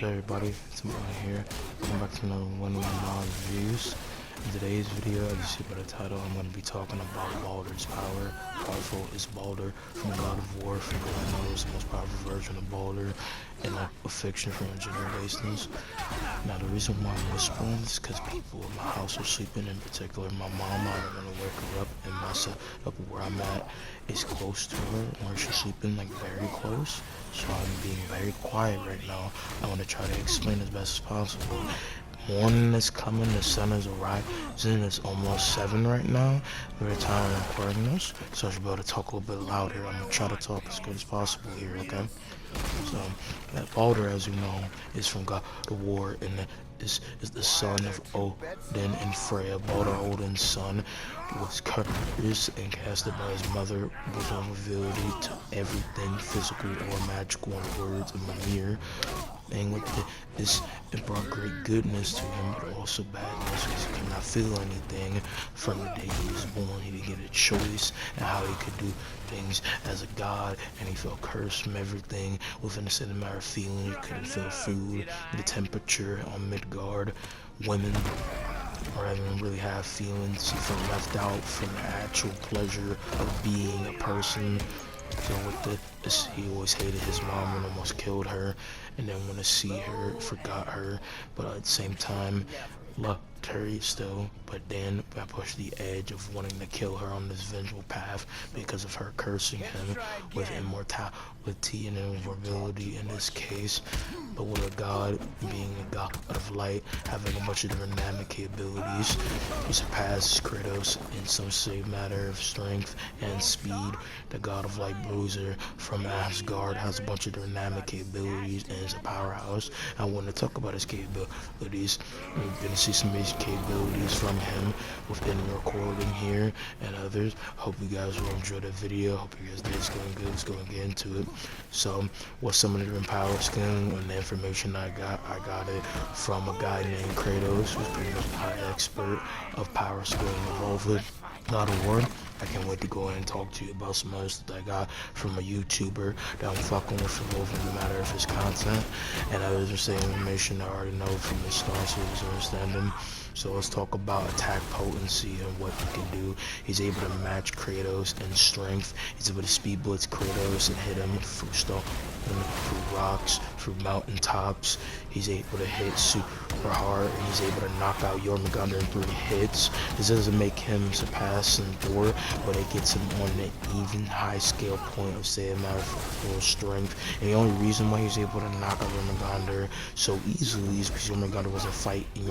What's up, everybody? It's Amon here. Welcome back to another one of my reviews. In today's video, as you see by the title, I'm going to be talking about Baldur's power. Powerful is Baldur from the God of War, from Kratos, the most powerful version of Baldur, and a fiction from generations. Now, the reason why I'm whispering is because people in my house are sleeping, in particular my mom. I don't want to wake her up, and my setup where I'm at is close to her, where she's sleeping, like very close. So I'm being very quiet right now. I want to try to explain as best as possible. Morning is coming, the sun is rising, it's almost 7 right now. We're time I'm recording this, so I should be able to talk a little bit louder. I'm gonna try to talk as good as possible here, okay? So, that Baldur, as you know, is from God of War, and is the son of Odin and Freya. Baldur, Odin's son, was cursed and casted by his mother with ability to everything physical or magical in words and Mimir. And with this, it brought great goodness to him, but also badness, because he could not feel anything from the day he was born. He didn't get a choice in how he could do things as a god, and he felt cursed from everything within a certain matter of feeling. He couldn't feel food, the temperature on Midgard, women, or even really have feelings. He felt left out from the actual pleasure of being a person. So with this, he always hated his mom and almost killed her, and then want to see her, forgot her, but at the same time loved her still. But then I pushed the edge of wanting to kill her on this vengeful path because of her cursing him with immortality and invulnerability in this case. But with a god being a god of light, having a bunch of dynamic capabilities, he surpasses Kratos in some say matter of strength and speed. The god of light bruiser from Asgard has a bunch of dynamic capabilities and is a powerhouse. I want to talk about his capabilities. We're going to see some basic capabilities from him within the recording here and others. Hope you guys will enjoy the video. Hope you guys think it's going good. Let's go and get into it. So, what's some of the different power skills and the information I got it from a guy named Kratos, who's pretty much a high expert of power skill involved. God of War. I can't wait to go ahead and talk to you about some others that I got from a YouTuber that I'm fucking with involved in the matter of his content, and others are saying information I already know from his stance or understanding. So let's talk about attack potency and what he can do. He's able to match Kratos in strength. He's able to speed blitz Kratos and hit him through stone, through rocks, through mountain tops. He's able to hit super hard, and he's able to knock out Jormungandr in 3 hits. This doesn't make him surpass and Thor, but it gets him on the even high scale point of, say, a matter of full strength. And the only reason why he's able to knock out Jormungandr so easily is because Jormungandr wasn't fighting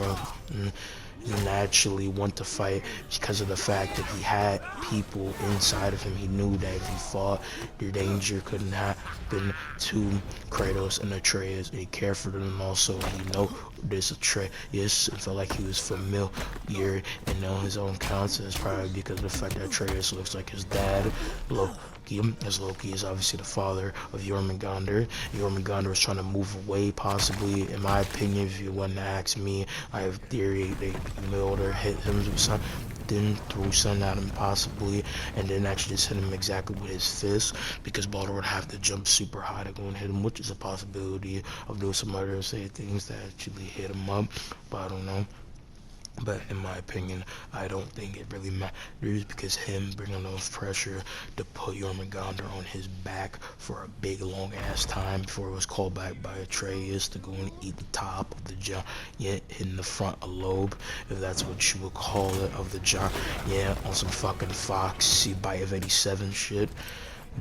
he naturally want to fight because of the fact that he had people inside of him. He knew that if he fought, the danger couldn't happen to Kratos and Atreus. He cared for them, and also he know this Atreus and felt like he was familiar and know his own counts. It's probably because of the fact that Atreus looks like his dad, Loki, as Loki is obviously the father of Jormungandr. Jormungandr is trying to move away, possibly. In my opinion, if you want to ask me, I have theory they milled or hit him with something, threw something at him possibly, and then actually just hit him exactly with his fist, because Baldur would have to jump super high to go and hit him, which is a possibility of doing some other things that actually hit him up, but I don't know. But in my opinion, I don't think it really matters, because him bringing enough pressure to put Jormungandr on his back for a big long ass time before it was called back by Atreus to go and eat the top of the giant, hitting the front lobe, if that's what you would call it, of the giant, on some fucking Foxy Bite of 87 shit.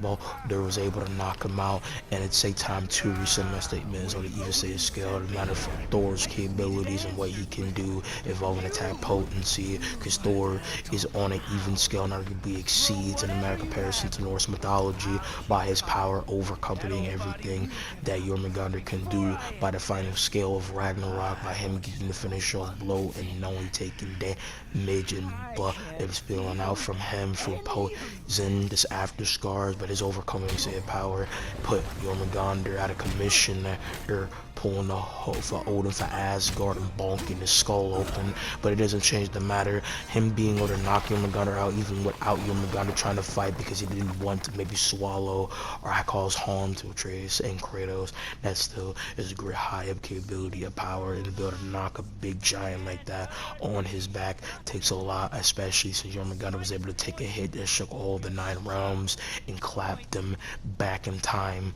Baldur was able to knock him out, and it'd say time to reset my statements on the even say scale, the matter of Thor's capabilities and what he can do involving attack potency, because Thor is on an even scale and arguably exceeds in a matter of comparison to Norse mythology by his power overcoming everything that Jormungandr can do by the final scale of Ragnarok, by him getting the finish off blow and only taking damage and blood is spilling out from him from poison, this after scars, but his overcoming said power put Jormungandr out of commission. They're pulling the hoe for Odin for Asgard and bonking his skull open, but it doesn't change the matter. Him being able to knock Jormungandr out even without Jormungandr trying to fight because he didn't want to maybe swallow or cause harm to Atreus and Kratos, that still is a great high up capability of power, and to be able to knock a big giant like that on his back takes a lot, especially since Jormungandr was able to take a hit that shook all the 9 realms and clapped them back in time.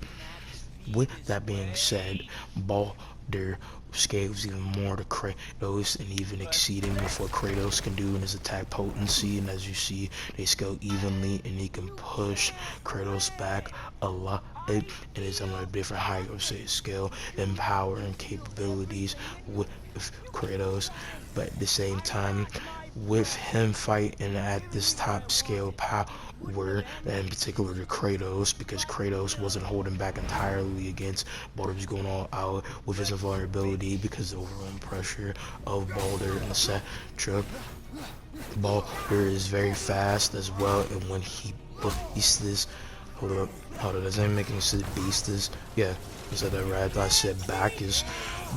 With that being said, Baldur scales even more to Kratos and even exceeding with what Kratos can do in his attack potency, and as you see, they scale evenly and he can push Kratos back a lot. It is on a different height or say scale and power and capabilities with Kratos, but at the same time, with him fighting at this top scale power, in particular to Kratos, because Kratos wasn't holding back entirely against Baldur. Was going all out with his invulnerability because of the overwhelming pressure of Baldur and etc. Baldur is very fast as well, and when he beasts, hold up, does that make any sense? Beasts, yeah, I said that right. I said back is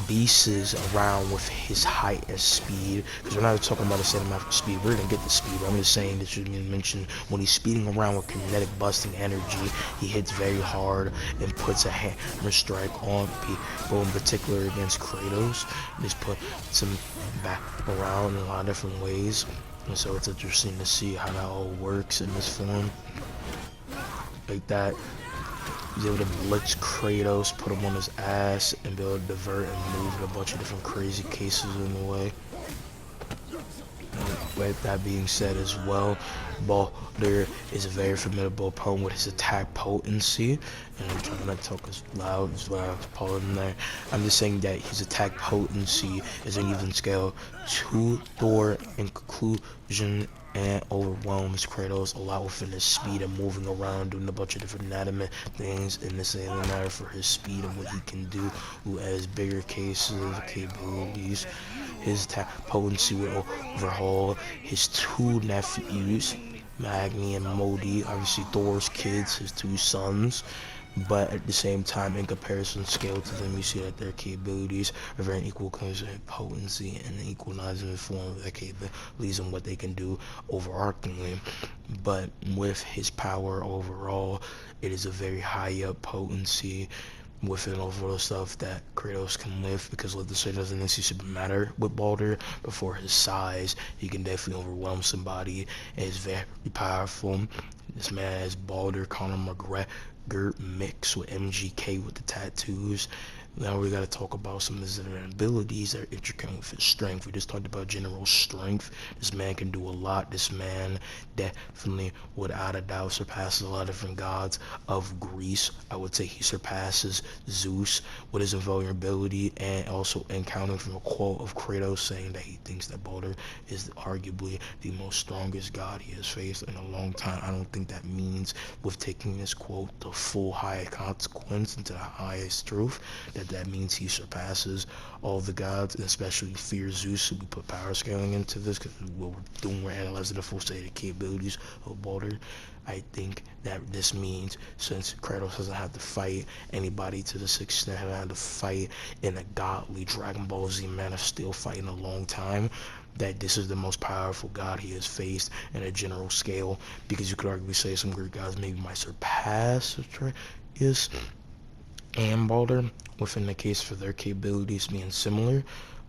beasts around with his height and speed, because we're not talking about a cinematic speed. We're gonna get the speed, but I'm just saying that you mentioned when he's speeding around with kinetic busting energy, he hits very hard and puts a hammer strike on people, in particular against Kratos. Just puts him back around in a lot of different ways, and so it's interesting to see how that all works in this form like that. He's able to blitz Kratos, put him on his ass, and be able to divert and move in a bunch of different crazy cases in the way. With that being said as well, Baldur is a very formidable opponent with his attack potency, and I'm trying not to talk as loud as well as Paul in there. I'm just saying that his attack potency is an even scale to Thor in conclusion and overwhelms Kratos a lot within his speed and moving around, doing a bunch of different inanimate things in the same matter for his speed and what he can do, who has bigger cases of capabilities. His attack potency will overhaul his 2 nephews, Magni and Modi, obviously Thor's kids, his 2 sons. But at the same time, in comparison scale to them, you see that their capabilities are very equal because of potency and equalizing the form of their capabilities and what they can do overarchingly. But with his power overall, it is a very high up potency within overall stuff that Kratos can lift, because let's say doesn't necessarily matter with Baldur, but for his size, he can definitely overwhelm somebody and is very powerful. This man has Baldur, Conor McGregor mixed with MGK with the tattoos. Now we gotta talk about some of his abilities that are intricate with his strength. We just talked about general strength. This man can do a lot. This man definitely, without a doubt, surpasses a lot of different gods of Greece. I would say he surpasses Zeus with his invulnerability, and also encountering from a quote of Kratos saying that he thinks that Baldur is arguably the most strongest god he has faced in a long time. I don't think that means, with taking this quote the full high consequence into the highest truth, that means he surpasses all the gods, and especially fear Zeus. So we put power scaling into this because what we're doing, we're analyzing the full state of capabilities of Baldur. I think that this means, since Kratos doesn't have to fight anybody to this extent, hasn't had to fight in a godly Dragon Ball Z Man of Steel fight in a long time, that this is the most powerful god he has faced in a general scale, because you could arguably say some Greek gods maybe might surpass Atreus and Baldur within the case for their capabilities being similar,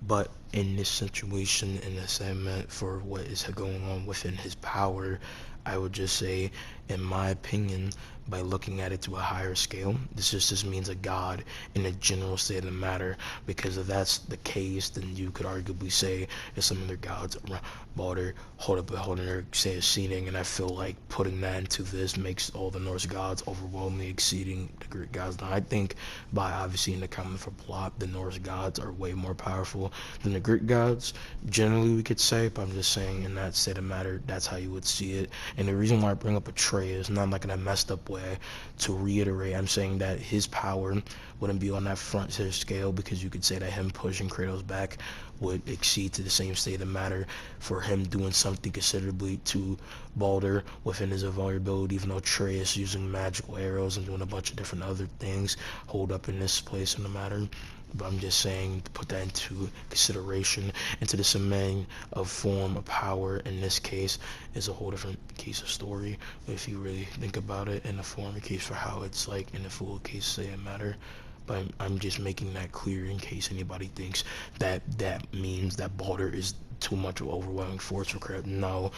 but in this situation, in this segment, for what is going on within his power, I would just say, in my opinion, by looking at it to a higher scale, this just means a god in a general state of the matter, because if that's the case, then you could arguably say that some of their gods around Baldur holding their say exceeding, and I feel like putting that into this makes all the Norse gods overwhelmingly exceeding the Greek gods. Now I think, by obviously in the common for plot, the Norse gods are way more powerful than the Greek gods, generally we could say, but I'm just saying in that state of matter, that's how you would see it. And the reason why I bring up Atreus Atreus, not like in a messed up way. To reiterate, I'm saying that his power wouldn't be on that frontier scale, because you could say that him pushing Kratos back would exceed to the same state of matter for him doing something considerably to Baldur within his vulnerability, even though Atreus using magical arrows and doing a bunch of different other things hold up in this place in the matter. But I'm just saying to put that into consideration. Into the cement of form of power in this case is a whole different case of story, if you really think about it, in the form of case for how it's like in the full case say it matter. But I'm just making that clear in case anybody thinks that that means that Baldur is too much of an overwhelming force for Kratos. No,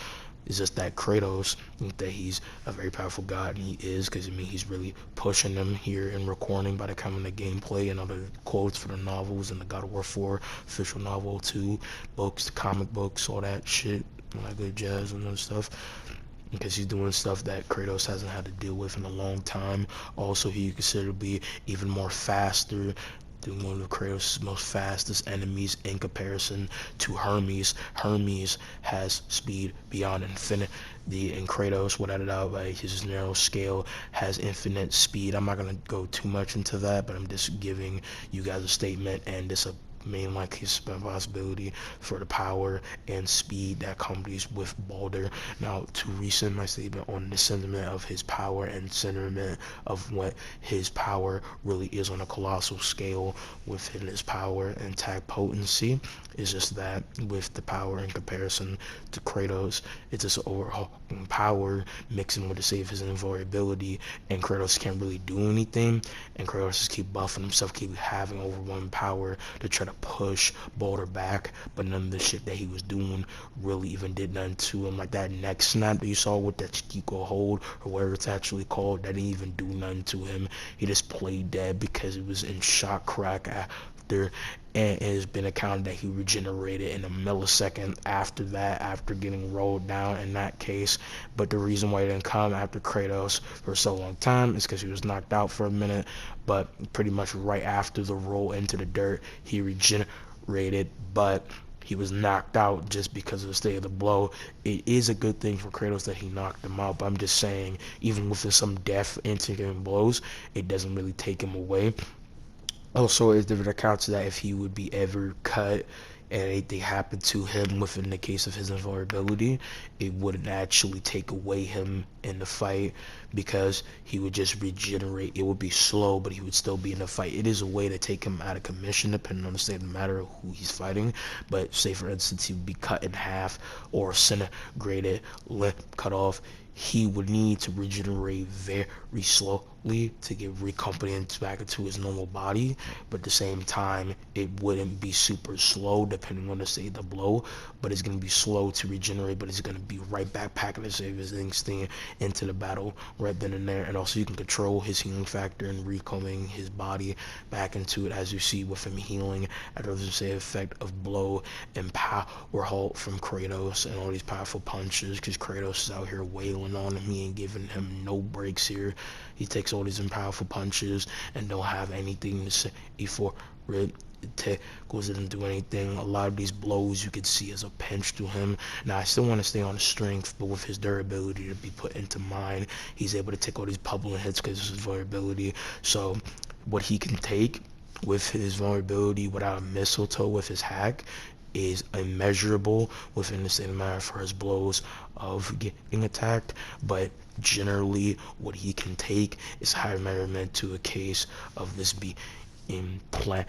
it's just that Kratos, that he's a very powerful god, and he is, because I mean he's really pushing them here in recording by the time of the gameplay and other quotes for the novels and the God of War 4 official novel 2 books, the comic books, all that shit, all that good jazz and other stuff. Because he's doing stuff that Kratos hasn't had to deal with in a long time. Also, he considered to be even more faster, one of Kratos' most fastest enemies in comparison to Hermes. Hermes has speed beyond infinity, and Kratos, without a doubt, by his narrow scale, has infinite speed. I'm not gonna go too much into that, but I'm just giving you guys a statement, and this a main like his possibility for the power and speed that accompanies with Baldur. Now, to rescind my statement on the sentiment of his power and sentiment of what his power really is on a colossal scale within his power and attack potency, is just that with the power in comparison to Kratos, it's just overall power mixing with the save his invulnerability, and Kratos can't really do anything, and Kratos just keep buffing himself, keep having overwhelming power to try to push Baldur back, but none of the shit that he was doing really even did nothing to him. Like that neck snap that you saw with that Chico hold, or whatever it's actually called, that didn't even do nothing to him. He just played dead because it was in shock crack after, and it has been accounted that he regenerated in a millisecond after that, after getting rolled down in that case. But the reason why he didn't come after Kratos for so long time is because he was knocked out for a minute, but pretty much right after the roll into the dirt, he regenerated, but he was knocked out just because of the state of the blow. It is a good thing for Kratos that he knocked him out, but I'm just saying, even with some death and blows, it doesn't really take him away. Also, there's different accounts that if he would be ever cut and anything happened to him within the case of his invulnerability, it wouldn't actually take away him in the fight, because he would just regenerate. It would be slow, but he would still be in the fight. It is a way to take him out of commission depending on the state of the matter of who he's fighting. But say for instance he would be cut in half or disintegrated, limb cut off, he would need to regenerate very slowly to get recomponent back into his normal body. But at the same time, it wouldn't be super slow depending on the state of the blow, but it's going to be slow to regenerate, but it's going to be right back packing the save his instinct into the battle right then and there. And also you can control his healing factor and recombing his body back into it, as you see with him healing after the say effect of blow and power halt from Kratos and all these powerful punches, because Kratos is out here wailing on him. He ain't giving him no breaks here. He takes all these powerful punches and don't have anything to say for it. Tackles didn't do anything. A lot of these blows you could see as a pinch to him. Now I still want to stay on his strength, but with his durability to be put into mind, he's able to take all these bubbling hits because of his vulnerability. So what he can take with his vulnerability without a mistletoe with his hack is immeasurable within the same matter for his blows of getting attacked. But generally what he can take is higher measurement to a case of this be in Planet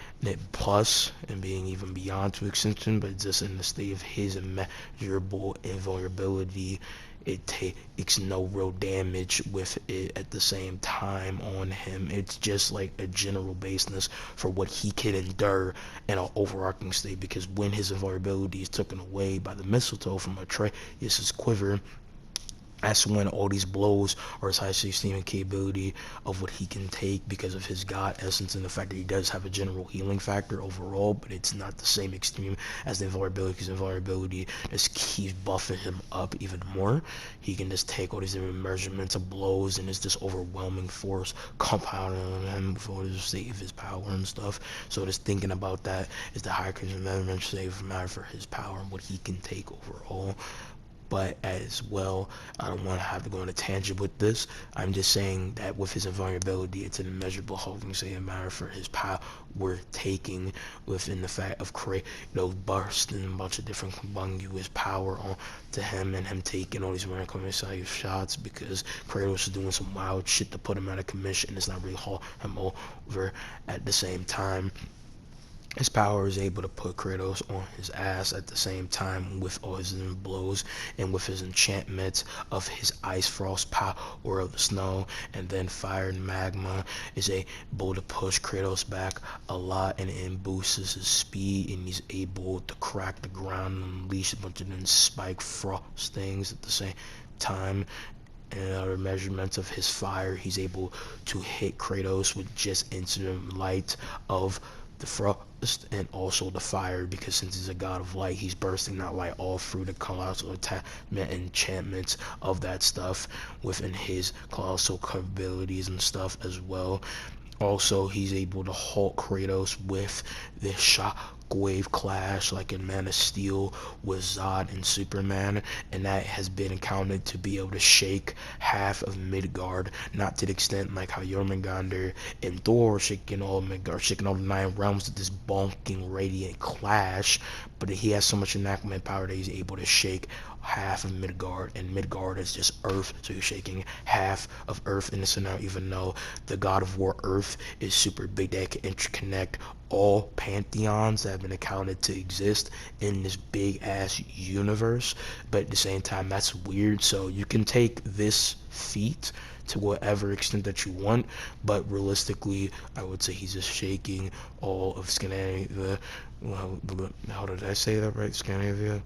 Plus and being even beyond to extension, but just in the state of his immeasurable invulnerability, it takes no real damage with it at the same time on him. It's just like a general baseness for what he can endure in an overarching state, because when his invulnerability is taken away by the mistletoe from Atreus' quiver, that's when all these blows are his high steaming capability of what he can take because of his god essence and the fact that he does have a general healing factor overall, but it's not the same extreme as the invulnerability, because invulnerability just keeps buffing him up even more. He can just take all these different measurements of blows, and it's this overwhelming force compounding on him before the state of his power and stuff. So just thinking about that is the higher measurement save matter for his power and what he can take overall. But as well, I don't want to have to go on a tangent with this. I'm just saying that with his invulnerability, it's an immeasurable holding, say a matter for his power taking within the fact of Kratos bursting a bunch of different combined power on to him, and him taking all these miraculous shots because Kratos is doing some wild shit to put him out of commission. It's not really haul him over. At the same time, his power is able to put Kratos on his ass at the same time with all his blows and with his enchantments of his ice frost power of the snow, and then fire and magma is able to push Kratos back a lot, and it boosts his speed, and he's able to crack the ground and unleash a bunch of them spike frost things at the same time. And other measurements of his fire, he's able to hit Kratos with just instant light of the frost and also the fire, because since he's a god of light, he's bursting that light all through the colossal attachment enchantments of that stuff within his colossal capabilities and stuff as well. Also, he's able to halt Kratos with the shockwave clash like in Man of Steel with Zod and Superman, and that has been accounted to be able to shake half of Midgard, not to the extent like how Jormungandr and Thor shaking all Midgard, shaking all the 9 realms with this bonking radiant clash, but he has so much enactment power that he's able to shake half of Midgard, and Midgard is just Earth, so you're shaking half of Earth in this scenario, even though the God of War Earth is super big that can interconnect all pantheons that have been accounted to exist in this big ass universe. But at the same time, that's weird, so you can take this feat to whatever extent that you want, but realistically I would say he's just shaking all of Scandinavia. Well, how did I say that right? Scandinavia?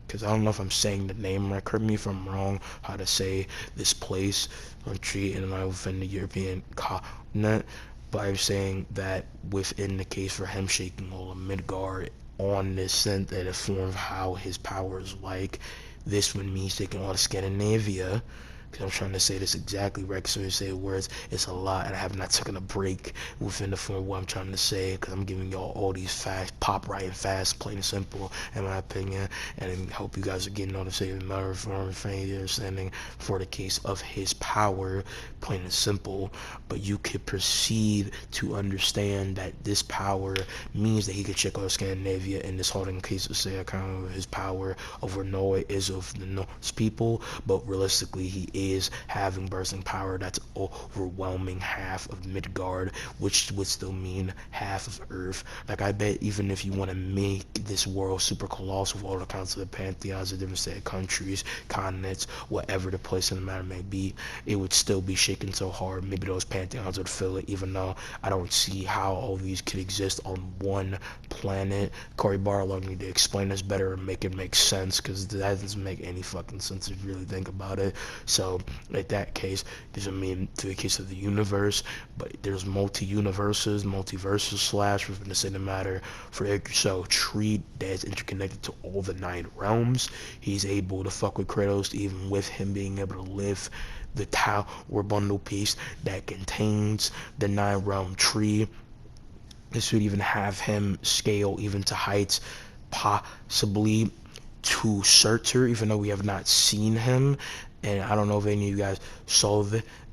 Because I don't know if I'm saying the name right. Correct me if I'm wrong how to say this place, country, and within the European continent. But I'm saying that within the case for him shaking all of Midgard on this sense that a form of how his power is like, this would mean taking all of Scandinavia. Because I'm trying to say this exactly right, because when you say words, it's a lot, and I have not taken a break within the form of what I'm trying to say, because I'm giving y'all all these facts, pop right and fast, plain and simple, in my opinion, and I hope you guys are getting all the same matter from understanding for the case of his power, plain and simple. But you could proceed to understand that this power means that he could check out Scandinavia in this holding case of say kind of his power over Norway is of the Norse people, but realistically he is having bursting power that's overwhelming half of Midgard, which would still mean half of Earth. Like, I bet even if you want to make this world super colossal with all the kinds of the pantheons of different state countries, continents, whatever the place in the matter may be, it would still be shaking so hard. Maybe those pantheons would fill it, even though I don't see how all these could exist on one planet. Cory Barlow need to explain this better and make it make sense, because that doesn't make any fucking sense if you really think about it. So in that case, doesn't mean to the case of the universe, but there's multi-universes, multiverses slash within the same matter for so tree that's interconnected to all the 9 realms. He's able to fuck with Kratos even with him being able to live the tower bundle piece that contains the 9 realm tree. This would even have him scale even to heights possibly to Surtur, even though we have not seen him. And I don't know if any of you guys saw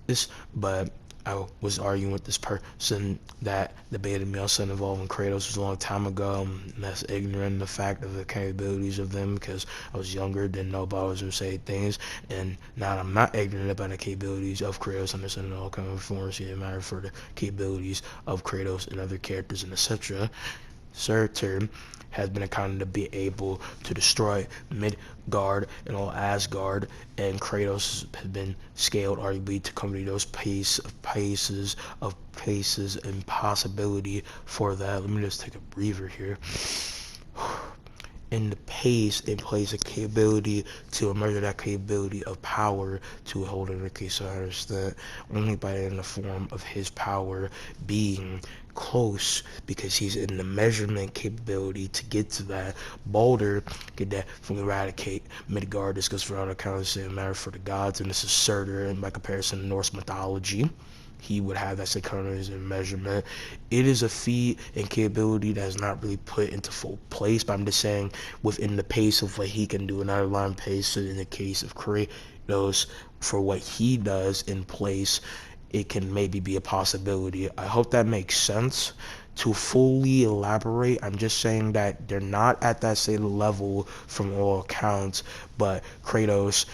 this, but I was arguing with this person that debated me on something involving Kratos a long time ago. That's ignorant of the fact of the capabilities of them, because I was younger, didn't know about was say things, and now I'm not ignorant about the capabilities of Kratos, understanding all kind of forms, it matter for the capabilities of Kratos and other characters and etc. Surtur has been accounted to be able to destroy Midgard and all Asgard, and Kratos has been scaled arguably to accompany those paces and possibility for that. Let me just take a breather here. In the pace, it plays a capability to measure that capability of power to hold in the case I understand only by in the form of his power being close, because he's in the measurement capability to get to that. Baldur could definitely eradicate Midgard. This goes for other accounts, it matter for the gods, and this is Surtur, and by comparison to Norse mythology. he would have that synchronized measurement. It is a feat and capability that's not really put into full place, but I'm just saying within the pace of what he can do, an outline pace. So in the case of Kratos, for what he does in place, it can maybe be a possibility. I hope that makes sense. To fully elaborate, I'm just saying that they're not at that same level from all accounts, but Kratos,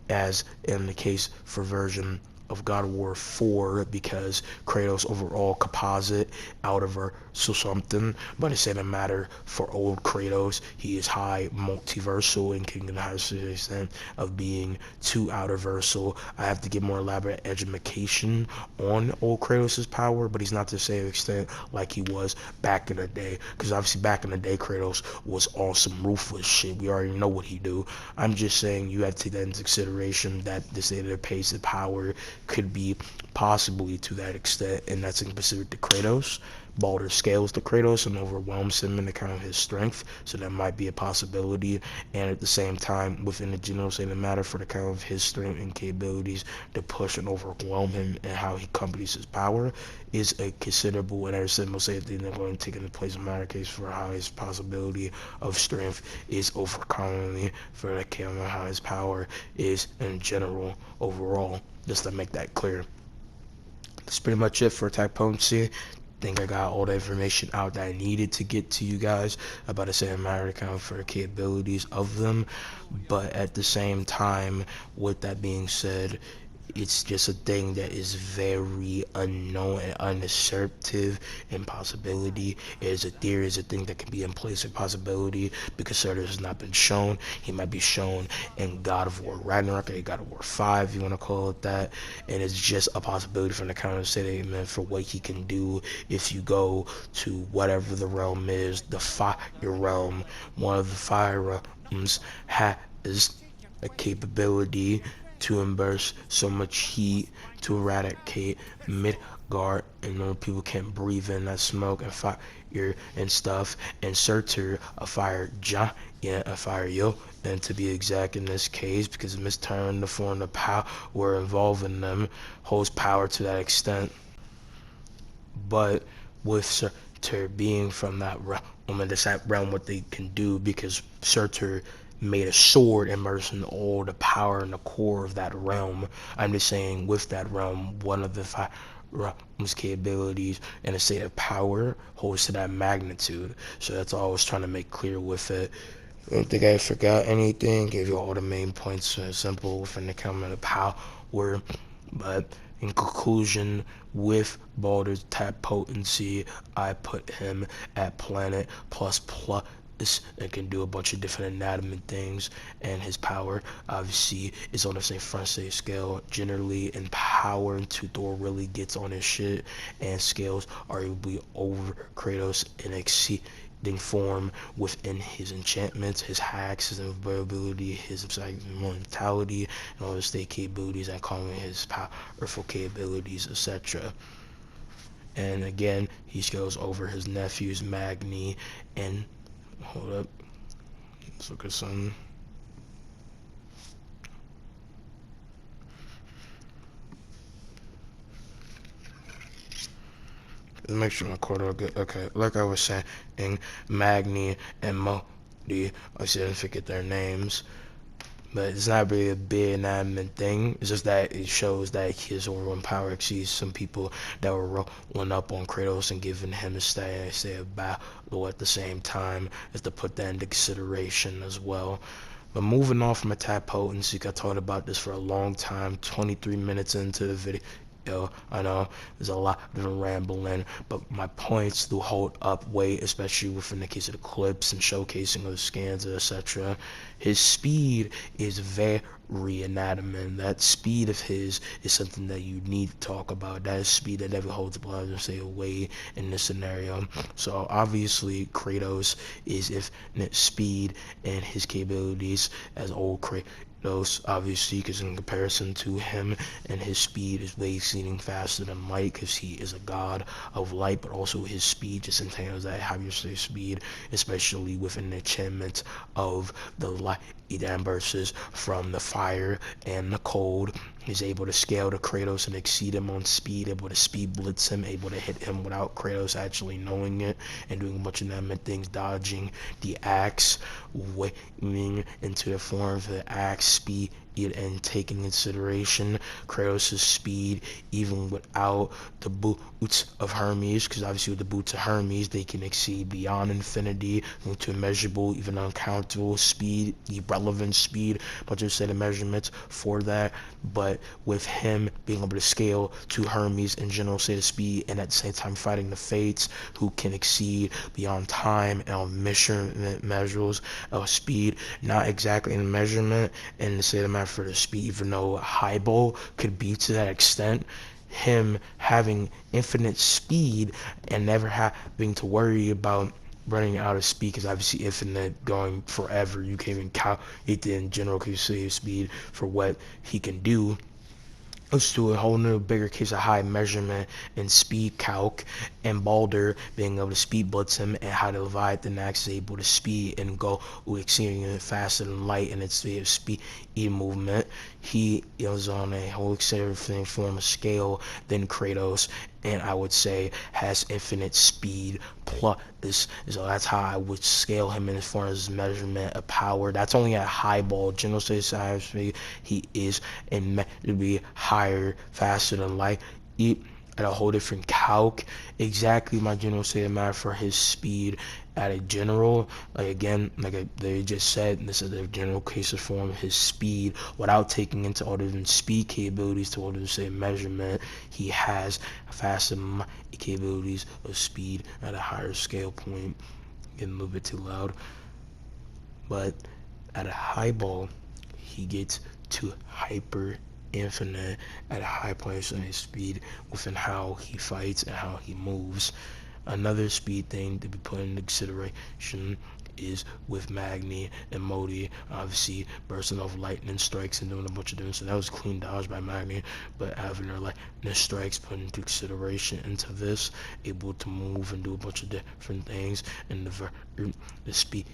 as in the case for version of God of War 4, because Kratos overall composite out of her so something, but it's in a matter for old Kratos, he is high multiversal and can have the extent of being too outerversal. I have to get more elaborate education on old Kratos' power, but he's not to the same extent like he was back in the day, because obviously back in the day Kratos was awesome ruthless shit. We already know what he do. I'm just saying you have to take that into consideration, that the state of the pace of power could be possibly to that extent, and that's in specific to Kratos. Baldur scales to Kratos and overwhelms him in account of his strength, so that might be a possibility. And at the same time, within the general state of the matter, for the account of his strength and capabilities to push and overwhelm him, and how he accompanies his power is a considerable and simple safety that going to take into place in matter case for how his possibility of strength is overcommonly for the account of how his power is in general overall, just to make that clear. That's pretty much it for attack potency. Think I got all the information out that I needed to get to you guys about a certain matter account for the capabilities of them. But at the same time, with that being said, it's just a thing that is very unknown and unassertive in possibility. It is a theory, is a thing that can be in place in possibility, because Surtur has not been shown. He might be shown in God of War Ragnarok, or God of War 5, if you want to call it that. And it's just a possibility from the counter statement for what he can do if you go to whatever the realm is, the fire realm. One of the fire realms has a capability to immerse so much heat to eradicate Midgard, and normal people can't breathe in that smoke and fire and stuff. And Surtur, a fire giant, a fire yo, and to be exact in this case, because misturning the form of power involving them holds power to that extent. But with Surtur being from that realm, and that's that realm what they can do, because Surtur made a sword immersing all the power in the core of that realm. I'm just saying, with that realm, one of the five realm's capabilities and a state of power holds to that magnitude. So that's all I was trying to make clear with it. I don't think I forgot anything. Gave you all the main points, simple within the comment of power. But in conclusion, with Baldur's tap potency, I put him at planet plus plus. It can do a bunch of different anatomy things, and his power obviously is on the same front stage scale. Generally, in power, until Thor really gets on his shit, and scales arguably over Kratos in exceeding form within his enchantments, his hacks, his invulnerability, his mentality, and all his state capabilities, and calling his powerful capabilities, etc. And again, he scales over his nephews Magni and hold up. Let's look at some. Let's make sure my quarter good. Okay, like I was saying, Magni and Modi, I didn't forget their names. But it's not really a big inanimate thing. It's just that it shows that his overall power exceeds some people that were rolling up on Kratos and giving him a say a battle at the same time, is to put that into consideration as well. But moving on from attack potency, I talked about this for a long time, 23 minutes into the video. I know there's a lot of rambling, but my points do hold up weight, especially within the case of the clips and showcasing of the scans, etc. His speed is very anatomy. That speed of his is something that you need to talk about. That is speed that never holds up, I say, away in this scenario. So obviously Kratos is infinite speed, and his capabilities as old Kratos, obviously, because in comparison to him, and his speed is way exceeding faster than light, because he is a god of light, but also his speed just entails that higher speed, especially within the enchantment of the light versus from the fire and the cold. He's able to scale to Kratos and exceed him on speed, able to speed blitz him, able to hit him without Kratos actually knowing it, and doing a bunch of them things, dodging the axe, waving into the form of the axe, speed, and taking into consideration Kratos' speed even without the boots of Hermes, because obviously with the boots of Hermes they can exceed beyond infinity into immeasurable, even uncountable speed, irrelevant speed, bunch of set of measurements for that. But with him being able to scale to Hermes in general state of speed, and at the same time fighting the fates who can exceed beyond time and measurement measures of speed, not exactly in measurement and the state of matter for the speed, even though highball could be to that extent. Him having infinite speed and never having to worry about running out of speed, because obviously infinite going forever, you can't even calculate the in general case of speed for what he can do. Let's do a whole new bigger case of high measurement and speed calc, and Baldur being able to speed blitz him, and how the Leviathan is able to speed and go exceeding faster than light in its speed movement. He is on a whole different form of scale than Kratos, and I would say has infinite speed plus. So that's how I would scale him in as far as measurement of power. That's only at highball. General state size, he is and to be higher, faster than light. At a whole different calc. Exactly my general state of matter for his speed at a general, like again, they just said, this is the general case of form of his speed without taking into all the speed capabilities to order to say measurement. He has faster capabilities of speed at a higher scale point. Getting a little bit too loud. But at a highball, he gets to hyper infinite at a high place in his speed within how he fights and how he moves. Another speed thing to be put into consideration is with Magni and Modi, obviously bursting off lightning strikes and doing a bunch of different, so that was a clean dodge by Magni, but having their lightning strikes put into consideration into this, able to move and do a bunch of different things, and the speed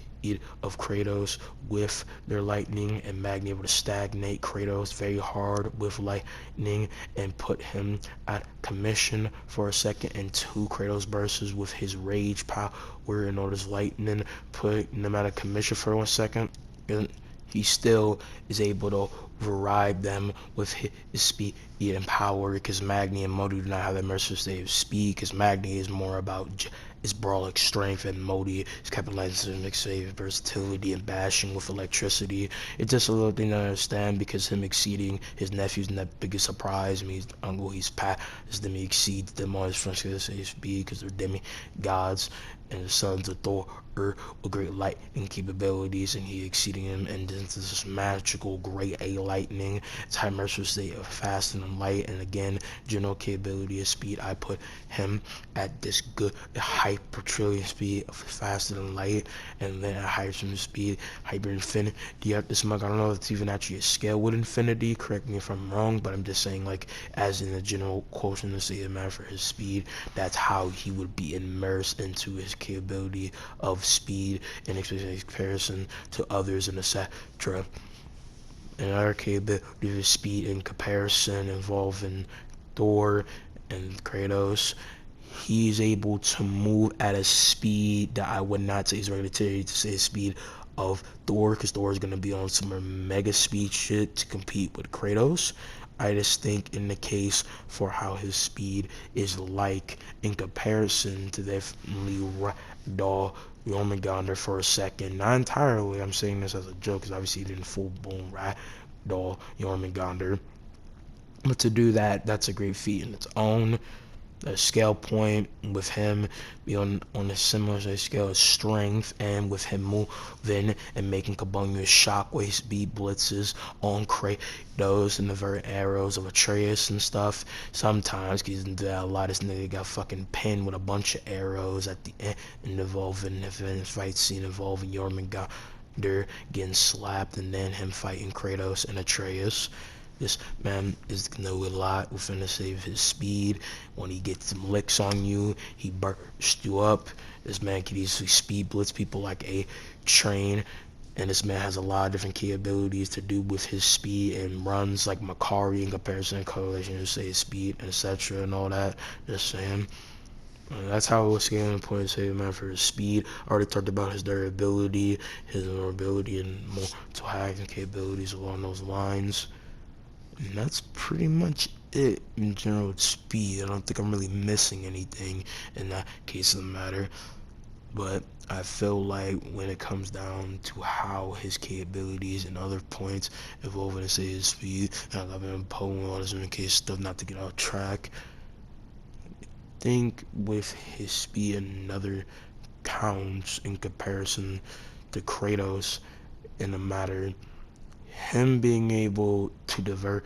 of Kratos with their lightning, and Magni able to stagnate Kratos very hard with lightning and put him at commission for a second, and two Kratos bursts with his rage power and all this lightning put him out of commission for 1 second, and he still is able to override them with his speed and power, because Magni and Modi do not have that merciless state of speed, because Magni is more about his brawling strength, and Modi is capitalizing mixed save versatility and bashing with electricity. It's just a little thing to understand, because him exceeding his nephews and that biggest surprise means uncle he's past them, he exceeds them on his front speed, because they're demigods and the sons of Thor with great lightning capabilities, and he exceeding him, and this magical great A lightning. It's high merciless state of fast and light, and again general capability of speed. I put him at this good hyper trillion speed of faster than light, and then at higher speed, hyper infinity. At this mug, I don't know if it's even actually a scale with infinity. Correct me if I'm wrong, but I'm just saying, like, as in the general quotient of state of matter for his speed, that's how he would be immersed into his capability of speed in comparison to others and etc. Another capability of speed in comparison involving Thor and Kratos, he's able to move at a speed that I would not say is regulatory to say speed of Thor, because Thor is going to be on some mega speed shit to compete with Kratos. I just think in the case for how his speed is like in comparison to definitely Ragdoll Jormungandr for a second. Not entirely, I'm saying this as a joke, because obviously he didn't full-blown Ragdoll Jormungandr. But to do that, that's a great feat in its own. A scale point with him be on a similar scale of strength, and with him moving and making continuous shockwave speed blitzes on Kratos and the very arrows of Atreus and stuff. Sometimes he's into that a lot. This nigga got fucking pinned with a bunch of arrows at the end involving the fight scene involving Jormungandr getting slapped, and then him fighting Kratos and Atreus. This man is know a lot within the save his speed. When he gets some licks on you, he bursts you up. This man can easily speed blitz people like a train, and this man has a lot of different key abilities to do with his speed and runs like Makari in comparison, correlation to say speed, etc. and all that. Just saying. That's how it was scaling point say man for his speed. I already talked about his durability, his vulnerability, and more to hacking capabilities along those lines. And that's pretty much it in general with speed. I don't think I'm really missing anything in that case of the matter. But I feel like when it comes down to how his capabilities and other points evolve and say his speed, and I've been pulling all this in case stuff not to get off track. Think with his speed and other counts in comparison to Kratos in the matter, him being able to divert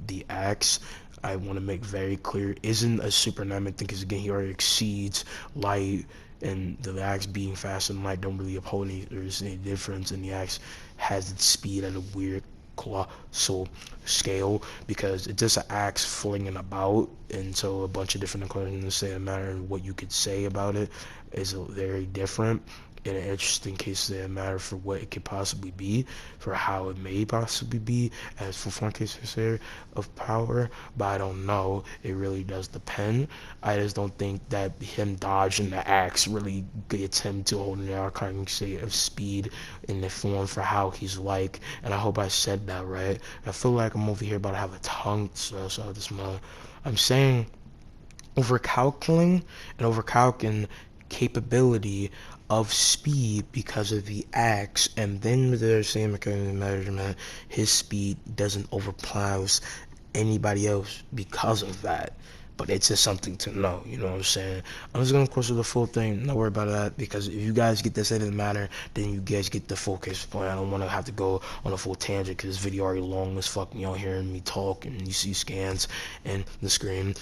the axe, I want to make very clear, isn't a supernatural thing, because again, he already exceeds light, and the axe being faster than light don't really uphold there's any difference, and the axe has its speed at a weird colossal scale, because it's just an axe flinging about, and so a bunch of different equations to say no matter what you could say about it is very different in an interesting case of matter for what it could possibly be, for how it may possibly be, as for one case of power, but I don't know. It really does depend. I just don't think that him dodging the axe really gets him to hold an archaic state of speed in the form for how he's like, and I hope I said that right. I feel like I'm over here about to have a tongue so this month. I'm saying overcalculating capability of speed because of the axe, and then with the same measurement, his speed doesn't overpower anybody else because of that. But it's just something to know, you know what I'm saying? I'm just gonna cross through the full thing, not worry about that, because if you guys get this, it doesn't matter, then you guys get the full case point. I don't want to have to go on a full tangent, because this video already long as fuck, y'all hearing me talk, and you see scans and the screen.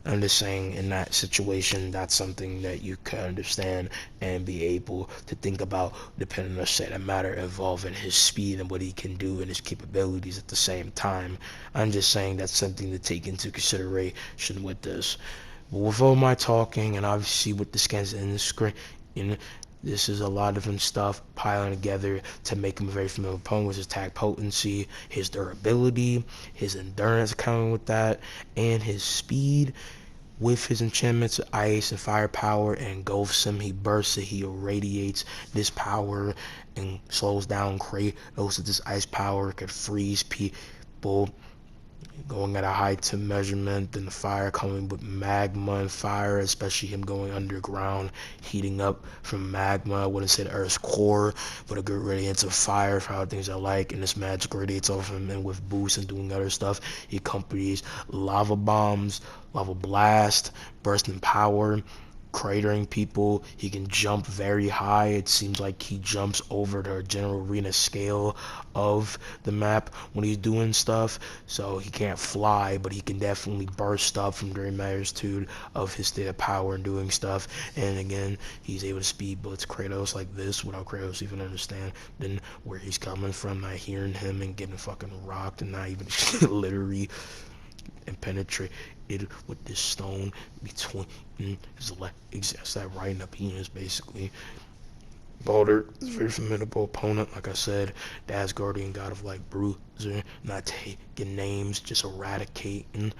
I'm just saying, in that situation, that's something that you can understand and be able to think about, depending on the matter involving his speed and what he can do and his capabilities at the same time. I'm just saying that's something to take into consideration with this. But with all my talking, and obviously with the scans in the screen, this is a lot of different stuff piling together to make him a very familiar opponent, with his attack potency, his durability, his endurance coming with that, and his speed. With his enchantments, ice and fire power, engulfs him, he bursts it, he irradiates this power and slows down Kratos with this ice power, could freeze people going at a high to measurement, then the fire coming with magma and fire, especially him going underground, heating up from magma. I wouldn't say the Earth's core, but a good radiance of fire for how things are like, and this magic radiates off him, and with boosts and doing other stuff. He accompanies lava bombs, lava blast, bursting power, cratering people. He can jump very high. It seems like he jumps over the general arena scale of the map when he's doing stuff, so he can't fly, but he can definitely burst up from the magnitude of his state of power and doing stuff. And again, he's able to speed blitz Kratos like this without Kratos even understand then where he's coming from, not hearing him and getting fucking rocked, and not even literally and penetrate it with this stone between his legs. That's that right in the penis, basically. Baldur is a very formidable opponent, like I said, the Asgardian god of like bruiser, not taking names, just eradicating.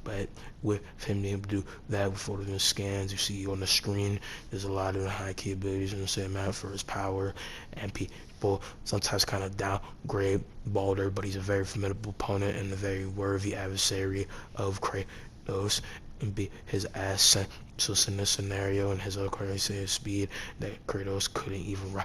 But with him being able to do that with all of the scans you see on the screen, there's a lot of high capabilities in the same map for his power, and people sometimes kind of downgrade Baldur, but he's a very formidable opponent and a very worthy adversary of Kratos, and be his ass. So in this scenario, and his crazy speed, that Kratos couldn't even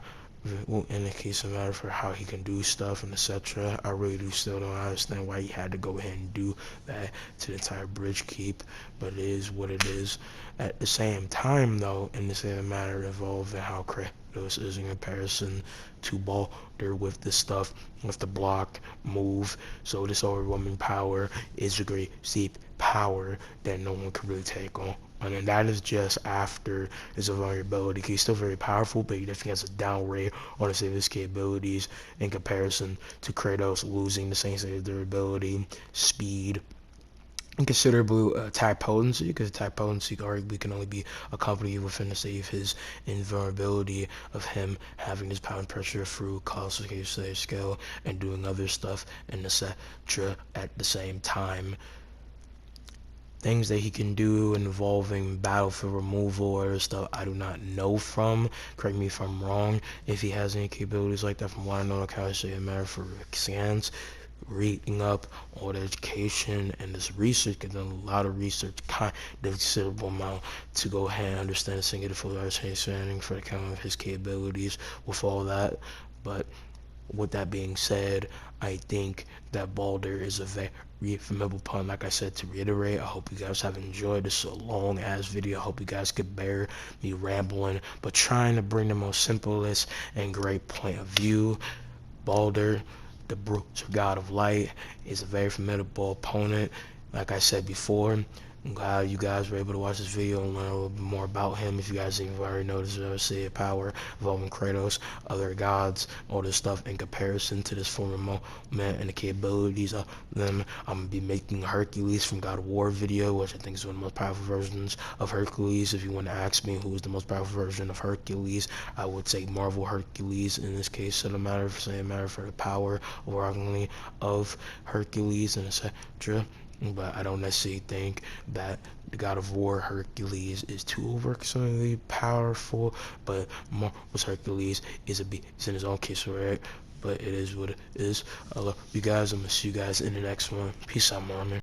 well, in the case of matter for how he can do stuff and etc. I really do still don't understand why he had to go ahead and do that to the entire bridge keep, but it is what it is. At the same time though, in the same matter involving how Kratos is in comparison to Baldur with this stuff, with the block, move, so this overwhelming power is a great steep power that no one can really take on. And that is just after his vulnerability. He's still very powerful, but he definitely has a down rate on his capabilities in comparison to Kratos losing the same state of durability, speed, considerable attack potency, because attack potency arguably can only be accompanied within the save his invulnerability of him having his pound pressure through colossal scale and doing other stuff and etc. at the same time. Things that he can do involving battlefield removal or stuff I do not know from. Correct me if I'm wrong. If he has any capabilities like that, from what I know, I can't say a matter for scans. Reading up all the education and this research, because a lot of research, kind of considerable amount to go ahead and understand and get a full understanding for the kind of his capabilities with all that. But with that being said, I think that Baldur is a very formidable pun. Like I said, to reiterate, I hope you guys have enjoyed this long ass video. I hope you guys could bear me rambling, but trying to bring the most simplest and great point of view. Baldur, the brute god of light, is a very formidable opponent. Like I said before, I'm glad you guys were able to watch this video and learn a little bit more about him. If you guys have already noticed, see a power involving Kratos, other gods, all this stuff in comparison to this former moment and the capabilities of them. I'm gonna be making Hercules from God of War video, which I think is one of the most powerful versions of Hercules. If you want to ask me who is the most powerful version of Hercules, I would say Marvel Hercules in this case. So no matter for the power overwhelmingly of Hercules and etc. But I don't necessarily think that the God of War Hercules is too overwhelmingly powerful. But Marvel's Hercules is a beast in his own case, right? But it is what it is. I love you guys. I'm gonna see you guys in the next one. Peace out, Mormon.